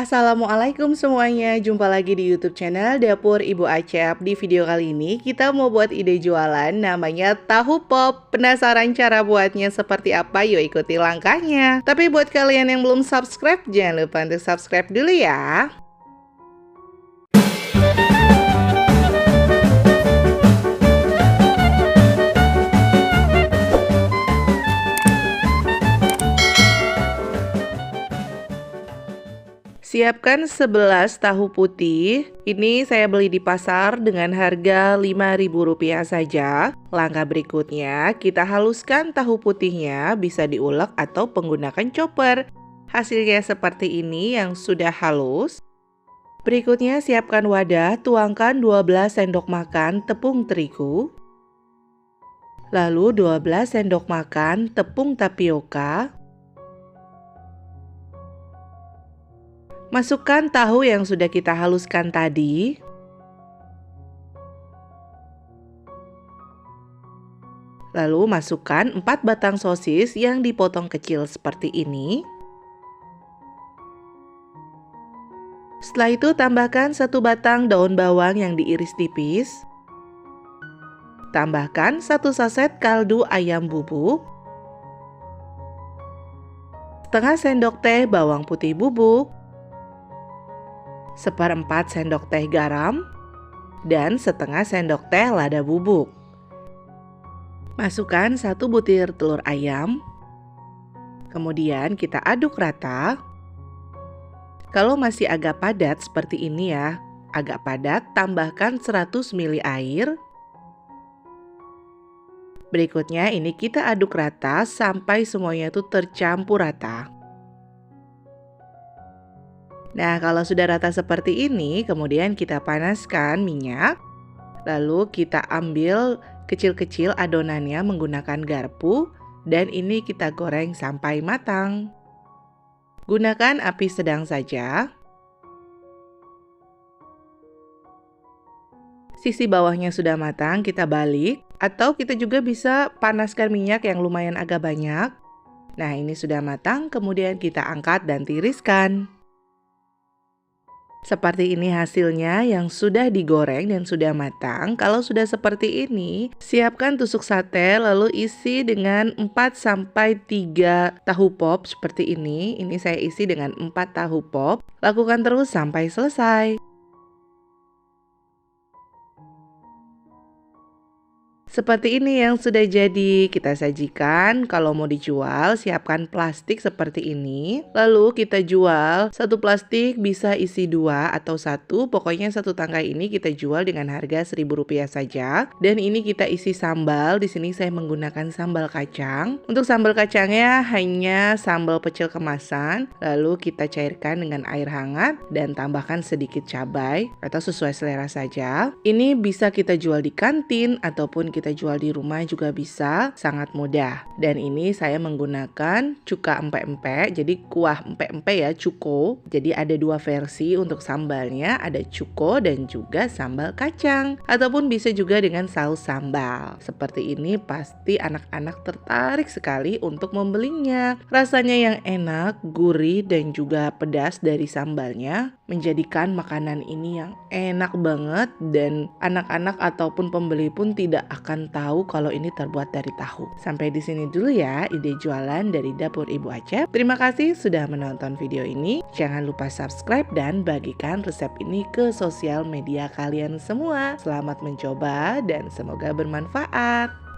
Assalamualaikum semuanya, jumpa lagi di YouTube channel Dapur Ibu Acep. Di video kali ini kita mau buat ide jualan namanya tahu pop. Penasaran cara buatnya seperti apa? Yuk ikuti langkahnya. Tapi buat kalian yang belum subscribe, jangan lupa untuk subscribe dulu ya. Siapkan 11 tahu putih. Ini saya beli di pasar dengan harga Rp5.000 saja. Langkah berikutnya, kita haluskan tahu putihnya, bisa diulek atau menggunakan chopper. Hasilnya seperti ini yang sudah halus. Berikutnya siapkan wadah, tuangkan 12 sendok makan tepung terigu. Lalu 12 sendok makan tepung tapioka. Masukkan tahu yang sudah kita haluskan tadi. Lalu masukkan 4 batang sosis yang dipotong kecil seperti ini. Setelah itu tambahkan 1 batang daun bawang yang diiris tipis. Tambahkan 1 saset kaldu ayam bubuk. Setengah sendok teh bawang putih bubuk. 1/4 sendok teh garam, dan setengah sendok teh lada bubuk. Masukkan 1 butir telur ayam. Kemudian kita aduk rata. Kalau masih agak padat seperti ini ya, agak padat, tambahkan 100 ml air. Berikutnya ini kita aduk rata sampai semuanya itu tercampur rata. Nah, kalau sudah rata seperti ini, kemudian kita panaskan minyak. Lalu kita ambil kecil-kecil adonannya menggunakan garpu. Dan ini kita goreng sampai matang. Gunakan api sedang saja. Sisi bawahnya sudah matang, kita balik. Atau kita juga bisa panaskan minyak yang lumayan agak banyak. Nah, ini sudah matang, kemudian kita angkat dan tiriskan. Seperti ini hasilnya yang sudah digoreng dan sudah matang. Kalau sudah seperti ini, siapkan tusuk sate lalu isi dengan 4-3 tahu pop seperti ini. Ini saya isi dengan 4 tahu pop. Lakukan terus sampai selesai. Seperti ini yang sudah jadi, kita sajikan. Kalau mau dijual, siapkan plastik seperti ini. Lalu kita jual, 1 plastik bisa isi 2 atau 1. Pokoknya 1 tangkai ini kita jual dengan harga Rp1.000 saja. Dan ini kita isi sambal. Di sini saya menggunakan sambal kacang. Untuk sambal kacangnya hanya sambal pecel kemasan. Lalu kita cairkan dengan air hangat dan tambahkan sedikit cabai atau sesuai selera saja. Ini bisa kita jual di kantin ataupun kita jual di rumah juga bisa, sangat mudah. Dan ini saya menggunakan cuka empek-empek, jadi kuah empek-empek ya, cuko. Jadi ada 2 versi untuk sambalnya, ada cuko dan juga sambal kacang. Ataupun bisa juga dengan saus sambal. Seperti ini pasti anak-anak tertarik sekali untuk membelinya. Rasanya yang enak, gurih dan juga pedas dari sambalnya menjadikan makanan ini yang enak banget, dan anak-anak ataupun pembeli pun tidak akan tahu kalau ini terbuat dari tahu. Sampai di sini dulu ya ide jualan dari Dapur Ibu Acep. Terima kasih sudah menonton video ini. Jangan lupa subscribe dan bagikan resep ini ke sosial media kalian semua. Selamat mencoba dan semoga bermanfaat.